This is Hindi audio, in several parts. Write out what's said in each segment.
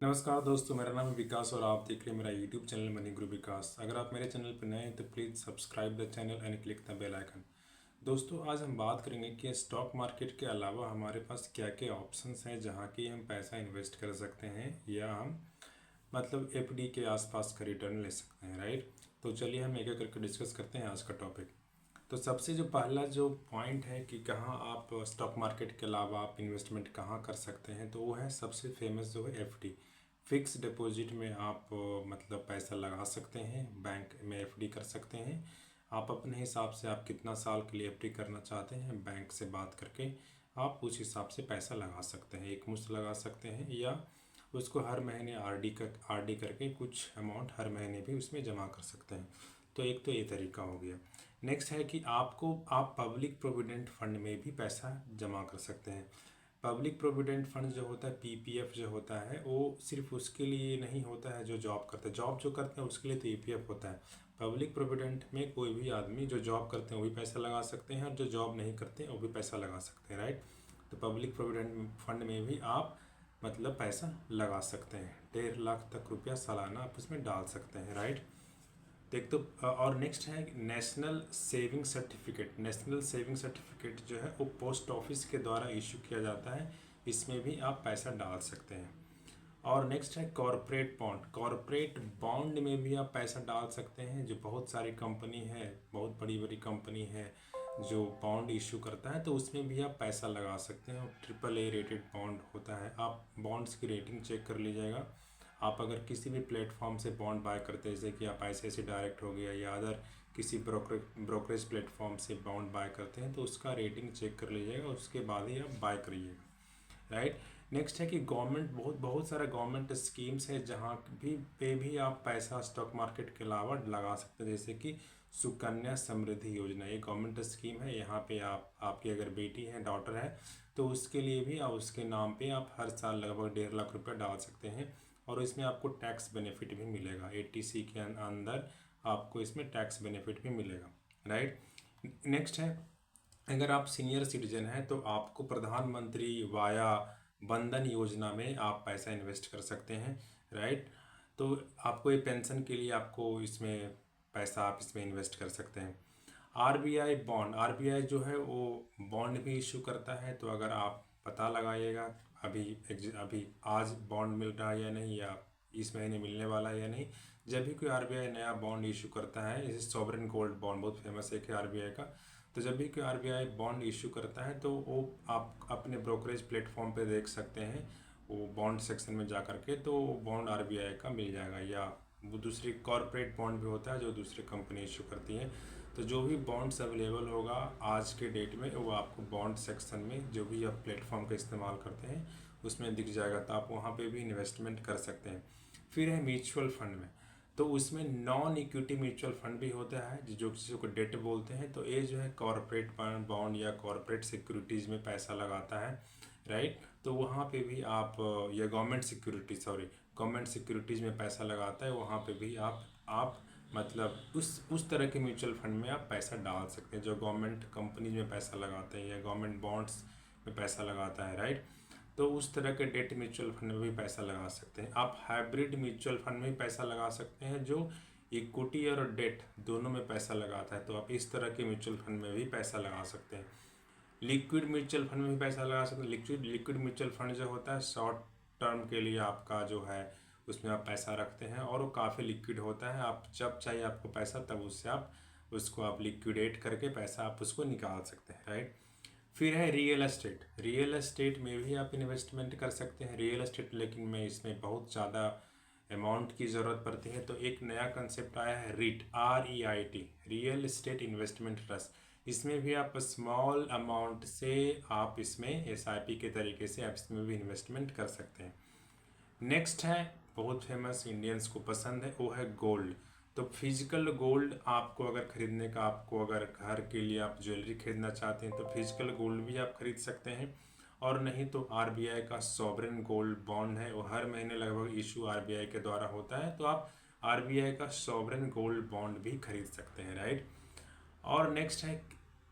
नमस्कार दोस्तों, मेरा नाम है विकास और आप देख रहे हैं मेरा यूट्यूब चैनल मनी गुरु विकास। अगर आप मेरे चैनल पर नए हैं तो please subscribe the channel and click the bell icon. दोस्तों, आज हम बात करेंगे कि स्टॉक मार्केट के अलावा हमारे पास क्या क्या ऑप्शंस हैं जहां कि हम पैसा इन्वेस्ट कर सकते हैं या हम एफडी के आसपास का रिटर्न ले सकते हैं, राइट। तो चलिए हम एक एक करके डिस्कस करते हैं आज का टॉपिक। तो सबसे जो पहला जो पॉइंट है कि कहाँ आप स्टॉक मार्केट के अलावा आप इन्वेस्टमेंट कहाँ कर सकते हैं, तो वो है सबसे फेमस जो है एफडी। फिक्स डिपॉजिट में आप पैसा लगा सकते हैं, बैंक में एफडी कर सकते हैं। आप अपने हिसाब से आप कितना साल के लिए एफडी करना चाहते हैं बैंक से बात करके आप उस हिसाब से पैसा लगा सकते हैं, एक मुश्त लगा सकते हैं या उसको हर महीने आरडी करके कुछ अमाउंट हर महीने भी उसमें जमा कर सकते हैं। तो एक तो ये तरीका हो गया। नेक्स्ट है कि आप पब्लिक प्रोविडेंट फंड में भी पैसा जमा कर सकते हैं। पब्लिक प्रोविडेंट फंड जो होता है, पीपीएफ जो होता है, वो सिर्फ उसके लिए नहीं होता है जो जॉब करते हैं। जॉब जो करते हैं उसके लिए तो ईपीएफ होता है। पब्लिक प्रोविडेंट में कोई भी आदमी जो जॉब करते हैं वो भी पैसा लगा सकते हैं और जो जॉब नहीं करते हैं वो भी पैसा लगा सकते हैं, राइट। तो पब्लिक प्रोविडेंट फंड में भी आप पैसा लगा सकते हैं। 1.5 लाख तक रुपया सालाना आप उसमें डाल सकते हैं, राइट। देख तो और नेक्स्ट है national saving certificate. National saving certificate जो है वो पोस्ट ऑफिस के द्वारा इशू किया जाता है, इसमें भी आप पैसा डाल सकते हैं। और नेक्स्ट है कॉरपोरेट बॉन्ड। कॉरपोरेट बॉन्ड में भी आप पैसा डाल सकते हैं। जो बहुत सारी कंपनी है, बहुत बड़ी बड़ी कंपनी है जो बॉन्ड इशू करता है, तो उसमें भी आप पैसा लगा सकते हैं। और AAA रेटेड बॉन्ड होता है। आप बॉन्ड्स की रेटिंग चेक कर लीजिएगा। आप अगर किसी भी प्लेटफॉर्म से बॉन्ड बाय करते हैं, जैसे कि आप ICICI डायरेक्ट हो गया या अदर किसी ब्रोकरेज प्लेटफॉर्म से बॉन्ड बाय करते हैं, तो उसका रेटिंग चेक कर लीजिएगा, उसके बाद ही आप बाय करिएगा, राइट। नेक्स्ट है कि गवर्नमेंट बहुत बहुत सारा गवर्नमेंट स्कीम्स है जहाँ भी आप पैसा स्टॉक मार्केट के अलावा लगा सकते हैं। जैसे कि सुकन्या समृद्धि योजना, ये गवर्नमेंट स्कीम है। यहाँ पे आपकी अगर बेटी है, डॉटर है, तो उसके लिए भी आप उसके नाम पे आप हर साल लगभग 1.5 लाख रुपया डाल सकते हैं। और इसमें आपको टैक्स बेनिफिट भी मिलेगा। 80C के अंदर आपको इसमें टैक्स बेनिफिट भी मिलेगा, राइट। नेक्स्ट है, अगर आप सीनियर सिटीजन हैं तो आपको प्रधानमंत्री वाया बंधन योजना में आप पैसा इन्वेस्ट कर सकते हैं, राइट। तो आपको ये पेंशन के लिए आपको इसमें पैसा आप इसमें इन्वेस्ट कर सकते हैं। आरबीआई बॉन्ड, आरबीआई जो है वो बॉन्ड भी इशू करता है। तो अगर आप पता लगाइएगा अभी अभी आज बॉन्ड मिल रहा है या नहीं, या इस महीने मिलने वाला है या नहीं। जब भी कोई आरबीआई नया बॉन्ड इशू करता है, जैसे सॉवरेन गोल्ड बॉन्ड बहुत फेमस है आरबीआई का, तो जब भी कोई आरबीआई बॉन्ड इशू करता है तो वो आप अपने ब्रोकरेज प्लेटफॉर्म पे देख सकते हैं, वो बॉन्ड सेक्शन में जा करके, तो बॉन्ड आरबीआई का मिल जाएगा। या वो दूसरी कॉरपोरेट बॉन्ड भी होता है जो दूसरी कंपनी इशू करती है। तो जो भी बॉन्ड्स अवेलेबल होगा आज के डेट में, वो आपको बॉन्ड सेक्शन में जो भी आप प्लेटफॉर्म का इस्तेमाल करते हैं उसमें दिख जाएगा, तो आप वहाँ पे भी इन्वेस्टमेंट कर सकते हैं। फिर है म्यूचुअल फंड में, तो उसमें नॉन इक्विटी म्यूचुअल फंड भी होता है जो किसी को डेट बोलते हैं। तो ये जो है कॉरपोरेट बॉन्ड या कॉरपोरेट सिक्योरिटीज़ में पैसा लगाता है, राइट। तो वहाँ पे भी आप या गवर्नमेंट सिक्योरिटीज़ में पैसा लगाता है, वहाँ पे भी आप उस तरह के म्यूचुअल फंड में आप पैसा डाल सकते हैं जो गवर्नमेंट कंपनीज में पैसा लगाते हैं या गवर्नमेंट बॉन्ड्स में पैसा लगाता है, राइट। तो उस तरह के डेट म्यूचुअल फंड में भी पैसा लगा सकते हैं। आप हाइब्रिड म्यूचुअल फंड में भी पैसा लगा सकते हैं जो इक्विटी और डेट दोनों में पैसा लगाता है। तो आप इस तरह के म्यूचुअल फंड में भी पैसा लगा सकते हैं। लिक्विड म्यूचुअल फंड में भी पैसा लगा सकते हैं। लिक्विड म्यूचुअल फंड जो होता है शॉर्ट टर्म के लिए आपका जो है उसमें आप पैसा रखते हैं और वो काफ़ी लिक्विड होता है। आप जब चाहिए आपको पैसा तब उसको आप लिक्विडेट करके पैसा आप उसको निकाल सकते हैं, राइट। फिर है रियल एस्टेट। रियल एस्टेट में भी आप इन्वेस्टमेंट कर सकते हैं। रियल एस्टेट लेकिन में इसमें बहुत ज़्यादा अमाउंट की ज़रूरत पड़ती है। तो एक नया कंसेप्ट आया है REIT, REIT, real estate investment trust. इसमें भी आप स्मॉल अमाउंट से आप इसमें SIP के तरीके से आप इसमें भी इन्वेस्टमेंट कर सकते हैं। नेक्स्ट है बहुत फेमस, इंडियंस को पसंद है, वो है गोल्ड। तो फिजिकल गोल्ड आपको अगर खरीदने का, आपको अगर घर के लिए आप ज्वेलरी खरीदना चाहते हैं तो फिजिकल गोल्ड भी आप खरीद सकते हैं। और नहीं तो आरबीआई का सॉवरेन गोल्ड बॉन्ड है, वो हर महीने लगभग इशू आरबीआई के द्वारा होता है। तो आप आरबीआई का सॉवरेन गोल्ड बॉन्ड भी खरीद सकते हैं, राइट। और नेक्स्ट है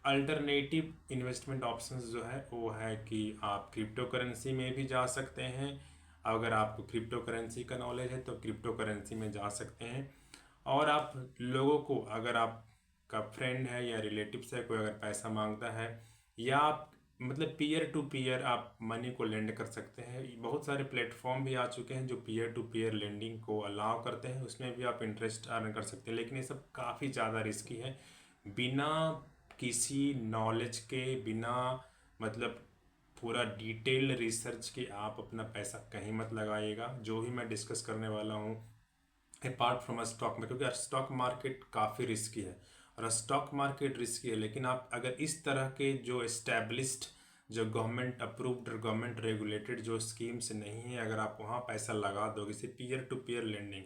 अल्टरनेटिव इन्वेस्टमेंट ऑप्शंस जो है वो है कि आप क्रिप्टो करेंसी में भी जा सकते हैं। अगर आपको क्रिप्टो करेंसी का नॉलेज है तो क्रिप्टो करेंसी में जा सकते हैं। और आप लोगों को, अगर आपका फ्रेंड है या रिलेटिव्स है, कोई अगर पैसा मांगता है, या आप मतलब पीयर टू पीयर आप मनी को लेंड कर सकते हैं। बहुत सारे प्लेटफॉर्म भी आ चुके हैं जो पीयर टू पीयर लेंडिंग को अलाउ करते हैं, उसमें भी आप इंटरेस्ट अर्न कर सकते हैं। लेकिन ये सब काफ़ी ज़्यादा रिस्की है। बिना किसी नॉलेज के, बिना मतलब पूरा डिटेल्ड रिसर्च के आप अपना पैसा कहीं मत लगाइएगा। जो भी मैं डिस्कस करने वाला हूँ अपार्ट फ्रॉम स्टॉक में, क्योंकि स्टॉक मार्केट काफ़ी रिस्की है और स्टॉक मार्केट रिस्की है। लेकिन आप अगर इस तरह के जो एस्टैब्लिश्ड, जो गवर्नमेंट अप्रूव्ड, गवर्नमेंट रेगुलेटेड जो स्कीम्स नहीं है, अगर आप वहाँ पैसा लगा दोगे, जैसे पीयर टू पीयर लेंडिंग,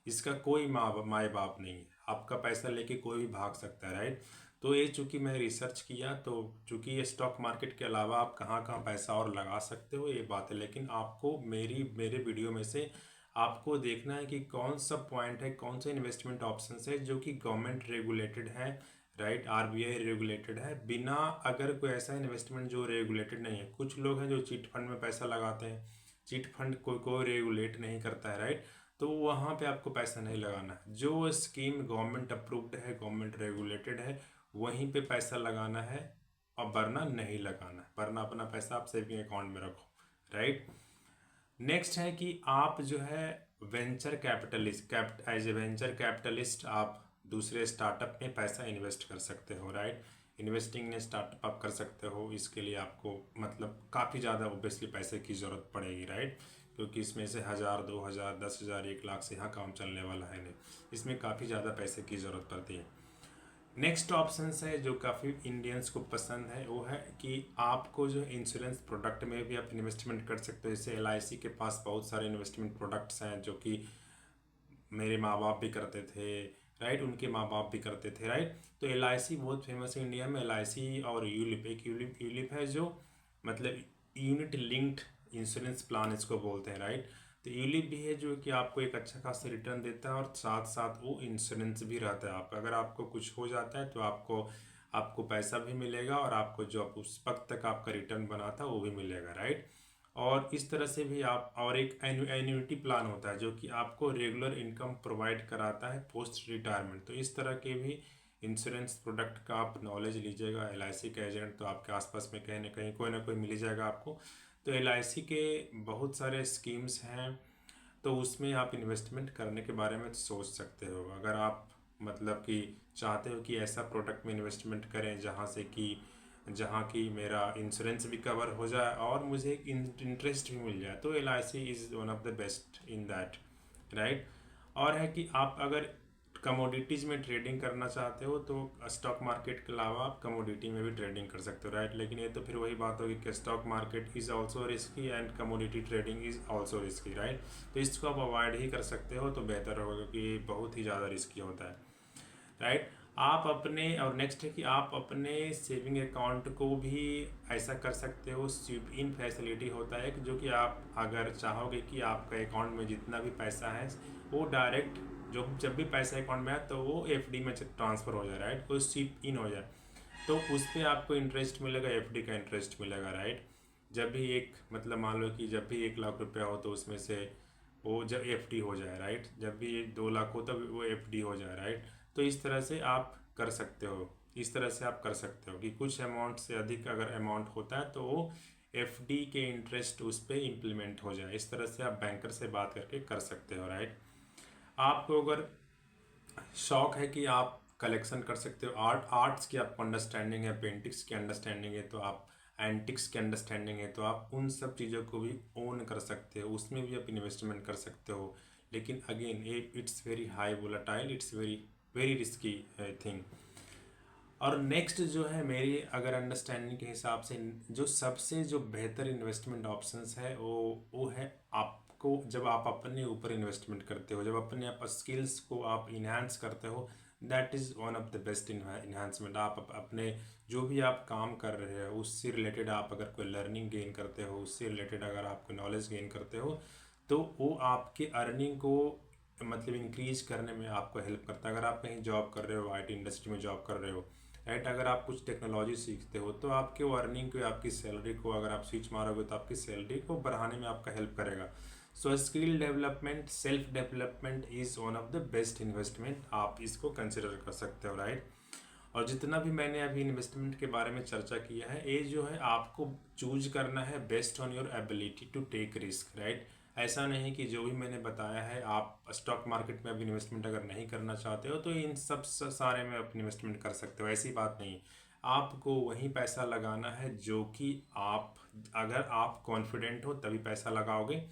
इसका कोई माए बाप नहीं है। आपका पैसा लेके कोई भी भाग सकता है, राइट। तो ये चूँकि मैं रिसर्च किया, तो चूँकि ये स्टॉक मार्केट के अलावा आप कहाँ कहाँ पैसा और लगा सकते हो, ये बात है। लेकिन आपको मेरे वीडियो में से आपको देखना है कि कौन सा पॉइंट है, कौन सा इन्वेस्टमेंट ऑप्शन है जो कि गवर्नमेंट रेगुलेटेड है, राइट, आरबीआई रेगुलेटेड है। बिना अगर कोई ऐसा इन्वेस्टमेंट जो रेगुलेटेड नहीं है, कुछ लोग हैं जो चिट फंड में पैसा लगाते हैं, चिट फंड कोई रेगुलेट नहीं करता है, राइट। तो वहाँ पे आपको पैसा नहीं लगाना है। जो स्कीम गवर्नमेंट अप्रूव्ड है, गवर्नमेंट रेगुलेटेड है, वहीं पे पैसा लगाना है, और वरना नहीं लगाना है। वरना अपना पैसा आप सेविंग अकाउंट में रखो, राइट। नेक्स्ट है कि आप जो है venture capitalist, as a venture capitalist आप दूसरे स्टार्टअप में पैसा इन्वेस्ट कर सकते हो, राइट। इन्वेस्टिंग इन स्टार्टअप आप कर सकते हो। इसके लिए आपको मतलब काफ़ी ज़्यादा ऑब्वियसली पैसे की ज़रूरत पड़ेगी, राइट, क्योंकि इसमें से 1000, 2000, 10,000, 1 लाख से यहाँ काम चलने वाला है नहीं। इसमें काफ़ी ज़्यादा पैसे की ज़रूरत पड़ती है। नेक्स्ट ऑप्शन है जो काफ़ी इंडियंस को पसंद है, वो है कि आपको जो इंश्योरेंस प्रोडक्ट में भी आप इन्वेस्टमेंट कर सकते हो। जैसे LIC के पास बहुत सारे इन्वेस्टमेंट प्रोडक्ट्स हैं जो कि मेरे माँ बाप भी करते थे, राइट, उनके माँ बाप भी करते थे, राइट। तो LIC बहुत फेमस है इंडिया में। LIC और यूलिप, एक यूलिप है जो मतलब यूनिट लिंक्ड इंश्योरेंस प्लान इसको बोलते हैं, राइट। तो यूलिप भी है जो कि आपको एक अच्छा खासा रिटर्न देता है, और साथ साथ वो इंश्योरेंस भी रहता है आपका। अगर आपको कुछ हो जाता है तो आपको पैसा भी मिलेगा, और आपको जो आप उस वक्त तक आपका रिटर्न बना था वो भी मिलेगा, राइट। और इस तरह से भी आप, और एक एन्युइटी प्लान होता है जो कि आपको रेगुलर इनकम प्रोवाइड कराता है पोस्ट रिटायरमेंट। तो इस तरह के भी इंश्योरेंस प्रोडक्ट का आप नॉलेज लीजिएगा। LIC का एजेंट तो आपके आसपास में कहीं ना कहीं कोई ना कोई मिल ही जाएगा आपको। तो LIC के बहुत सारे स्कीम्स हैं, तो उसमें आप इन्वेस्टमेंट करने के बारे में सोच सकते हो। अगर आप मतलब कि चाहते हो कि ऐसा प्रोडक्ट में इन्वेस्टमेंट करें जहाँ की मेरा इंश्योरेंस भी कवर हो जाए और मुझे एक इंटरेस्ट भी मिल जाए, तो LIC is one of the best in that, right. और है कि आप अगर कमोडिटीज़ में ट्रेडिंग करना चाहते हो तो स्टॉक मार्केट के अलावा आप कमोडिटी में भी ट्रेडिंग कर सकते हो, राइट। लेकिन ये तो फिर वही बात होगी कि stock market is also risky and commodity trading is also risky, right. तो इसको आप अवॉइड ही कर सकते हो तो बेहतर होगा, क्योंकि ये बहुत ही ज़्यादा रिस्की होता है, राइट। आप अपने, और नेक्स्ट है कि आप अपने सेविंग अकाउंट को भी ऐसा कर सकते हो। स्वीप इन फैसिलिटी होता है कि जो कि आप अगर चाहोगे कि आपका अकाउंट में जितना भी पैसा है वो डायरेक्ट, जो जब भी पैसा अकाउंट में आए तो वो FD में ट्रांसफ़र हो जाए, राइट, वो स्वीप इन हो जाए, तो उस पर आपको इंटरेस्ट मिलेगा, FD का इंटरेस्ट मिलेगा, राइट। जब भी एक मतलब मान लो कि जब भी 1 लाख रुपया हो तो उसमें से वो जब FD हो जाए, राइट। जब भी 2 लाख हो तब वो FD हो जाए, राइट। तो इस तरह से आप कर सकते हो। इस तरह से आप कर सकते हो कि कुछ अमाउंट से अधिक अगर अमाउंट होता है तो वो FD के इंटरेस्ट उस पर इम्प्लीमेंट हो जाए। इस तरह से आप बैंकर से बात करके कर सकते हो, राइट। आपको अगर शौक है कि आप कलेक्शन कर सकते हो, आर्ट्स की आपको अंडरस्टैंडिंग है, पेंटिक्स की अंडरस्टैंडिंग है, तो आप एंटिक्स की अंडरस्टैंडिंग है, तो आप उन सब चीज़ों को भी ओन कर सकते हो, उसमें भी आप इन्वेस्टमेंट कर सकते हो। लेकिन again it's very high volatile, it's very very risky thing. और नेक्स्ट जो है मेरी अगर अंडरस्टैंडिंग के हिसाब से जो सबसे जो बेहतर इन्वेस्टमेंट ऑप्शंस है वो है आपको जब आप अपने ऊपर इन्वेस्टमेंट करते हो, जब अपने आप स्किल्स को आप इन्हांस करते हो, that is one of the best enhancement. आप अपने जो भी आप काम कर रहे हो उससे रिलेटेड आप अगर कोई लर्निंग गेन करते हो, उससे रिलेटेड अगर आप कोई नॉलेज गेन करते हो, तो वो आपके अर्निंग को मतलब इंक्रीज करने में आपको हेल्प करता है। अगर आप कहीं जॉब कर रहे हो, IT इंडस्ट्री में जॉब कर रहे हो, राइट, अगर आप कुछ टेक्नोलॉजी सीखते हो तो आपके वो अर्निंग को, आपकी सैलरी को अगर आप स्विच मारोगे तो आपकी सैलरी को बढ़ाने में आपका हेल्प करेगा। So skill development, self development is one of the best investment, आप इसको कंसिडर कर सकते हो, राइट। और जितना भी मैंने अभी इन्वेस्टमेंट के बारे में चर्चा किया है, ये जो है आपको चूज करना है based on your ability to take risk, right. ऐसा नहीं कि जो भी मैंने बताया है, आप स्टॉक मार्केट में अब इन्वेस्टमेंट अगर नहीं करना चाहते हो तो इन सब सारे में आप इन्वेस्टमेंट कर सकते हो, ऐसी बात नहीं। आपको वही पैसा लगाना है जो कि आप, अगर आप कॉन्फिडेंट हो तभी पैसा लगाओगे,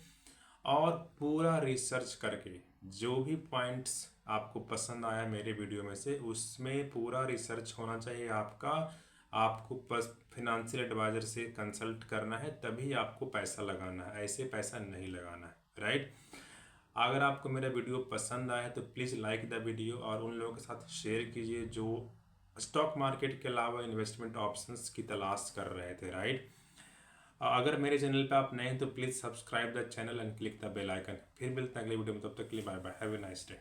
और पूरा रिसर्च करके जो भी पॉइंट्स आपको पसंद आया मेरे वीडियो में से, उसमें पूरा रिसर्च होना चाहिए आपका। आपको बस फिनेंशियल एडवाइजर से कंसल्ट करना है, तभी आपको पैसा लगाना है, ऐसे पैसा नहीं लगाना है, राइट। अगर आपको मेरा वीडियो पसंद आया तो प्लीज़ लाइक द वीडियो और उन लोगों के साथ शेयर कीजिए जो स्टॉक मार्केट के अलावा इन्वेस्टमेंट ऑप्शंस की तलाश कर रहे थे, राइट। अगर मेरे चैनल पे आप नए हैं तो please subscribe the channel and click the bell icon. फिर मिलते हैं अगले वीडियो में, तब तक के लिए bye bye, have a nice day.